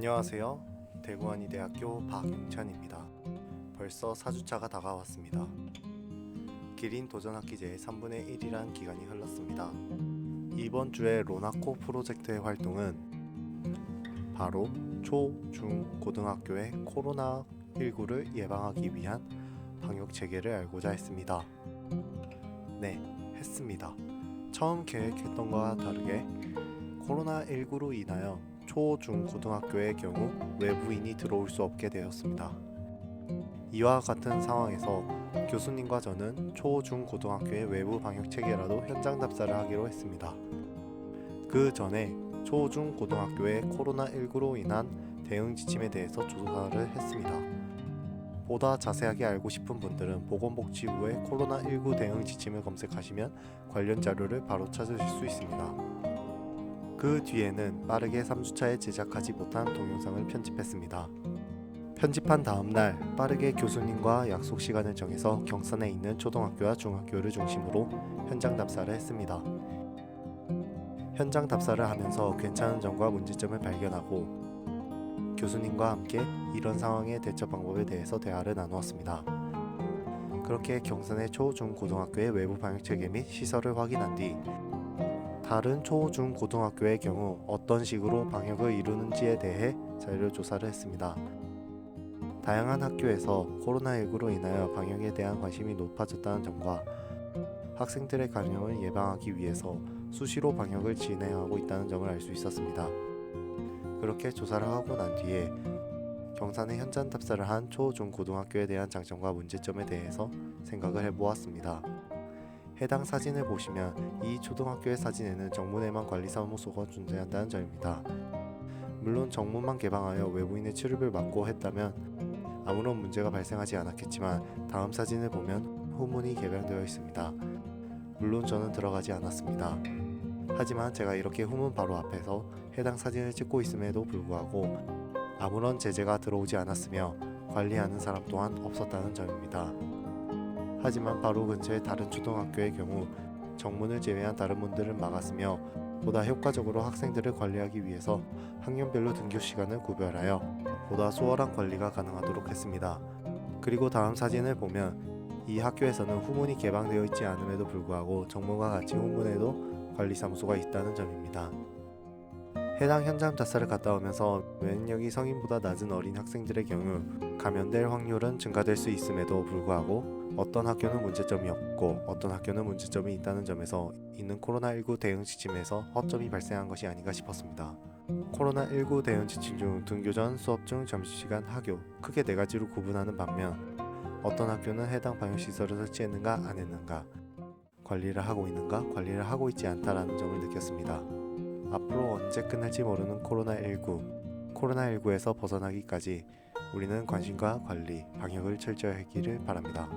안녕하세요. 대구한의대학교 박용찬입니다. 벌써 4주차가 다가왔습니다. 기린 도전학기제의 3분의 1이란 기간이 흘렀습니다. 이번 주에 로나코 프로젝트의 활동은 바로 초, 중, 고등학교의 코로나19를 예방하기 위한 방역 체계를 알고자 했습니다. 네, 했습니다. 처음 계획했던 것과 다르게 코로나19로 인하여 초, 중, 고등학교의 경우 외부인이 들어올 수 없게 되었습니다. 이와 같은 상황에서 교수님과 저는 초, 중, 고등학교의 외부 방역 체계라도 현장 답사를 하기로 했습니다. 그 전에 초, 중, 고등학교의 코로나19로 인한 대응 지침에 대해서 조사를 했습니다. 보다 자세하게 알고 싶은 분들은 보건복지부의 코로나19 대응 지침을 검색하시면 관련 자료를 바로 찾으실 수 있습니다. 그 뒤에는 빠르게 3주차에 제작하지 못한 동영상을 편집했습니다. 편집한 다음날 빠르게 교수님과 약속 시간을 정해서 경산에 있는 초등학교와 중학교를 중심으로 현장 답사를 했습니다. 현장 답사를 하면서 괜찮은 점과 문제점을 발견하고 교수님과 함께 이런 상황의 대처 방법에 대해서 대화를 나누었습니다. 그렇게 경산의 초, 중, 고등학교의 외부 방역 체계 및 시설을 확인한 뒤 다른 초, 중, 고등학교의 경우 어떤 식으로 방역을 이루는지에 대해 자료 조사를 했습니다. 다양한 학교에서 코로나19로 인하여 방역에 대한 관심이 높아졌다는 점과 학생들의 감염을 예방하기 위해서 수시로 방역을 진행하고 있다는 점을 알 수 있었습니다. 그렇게 조사를 하고 난 뒤에 경산에 현장 답사를 한 초, 중, 고등학교에 대한 장점과 문제점에 대해서 생각을 해보았습니다. 해당 사진을 보시면 이 초등학교의 사진에는 정문에만 관리사무소가 존재한다는 점입니다. 물론 정문만 개방하여 외부인의 출입을 막고 했다면 아무런 문제가 발생하지 않았겠지만 다음 사진을 보면 후문이 개방되어 있습니다. 물론 저는 들어가지 않았습니다. 하지만 제가 이렇게 후문 바로 앞에서 해당 사진을 찍고 있음에도 불구하고 아무런 제재가 들어오지 않았으며 관리하는 사람 또한 없었다는 점입니다. 하지만 바로 근처의 다른 초등학교의 경우 정문을 제외한 다른 문들을 막았으며 보다 효과적으로 학생들을 관리하기 위해서 학년별로 등교 시간을 구별하여 보다 수월한 관리가 가능하도록 했습니다. 그리고 다음 사진을 보면 이 학교에서는 후문이 개방되어 있지 않음에도 불구하고 정문과 같이 후문에도 관리사무소가 있다는 점입니다. 해당 현장 답사를 갔다 오면서 면역력이 성인보다 낮은 어린 학생들의 경우 감염될 확률은 증가될 수 있음에도 불구하고 어떤 학교는 문제점이 없고 어떤 학교는 문제점이 있다는 점에서 있는 코로나19 대응 지침에서 허점이 발생한 것이 아닌가 싶었습니다. 코로나19 대응 지침 중 등교 전, 수업 중, 점심시간, 하교 크게 4가지로 구분하는 반면 어떤 학교는 해당 방역시설을 설치했는가 안 했는가, 관리를 하고 있는가, 관리를 하고 있지 않다라는 점을 느꼈습니다. 앞으로 언제 끝날지 모르는 코로나19에서 벗어나기까지 우리는 관심과 관리, 방역을 철저히 하기를 바랍니다.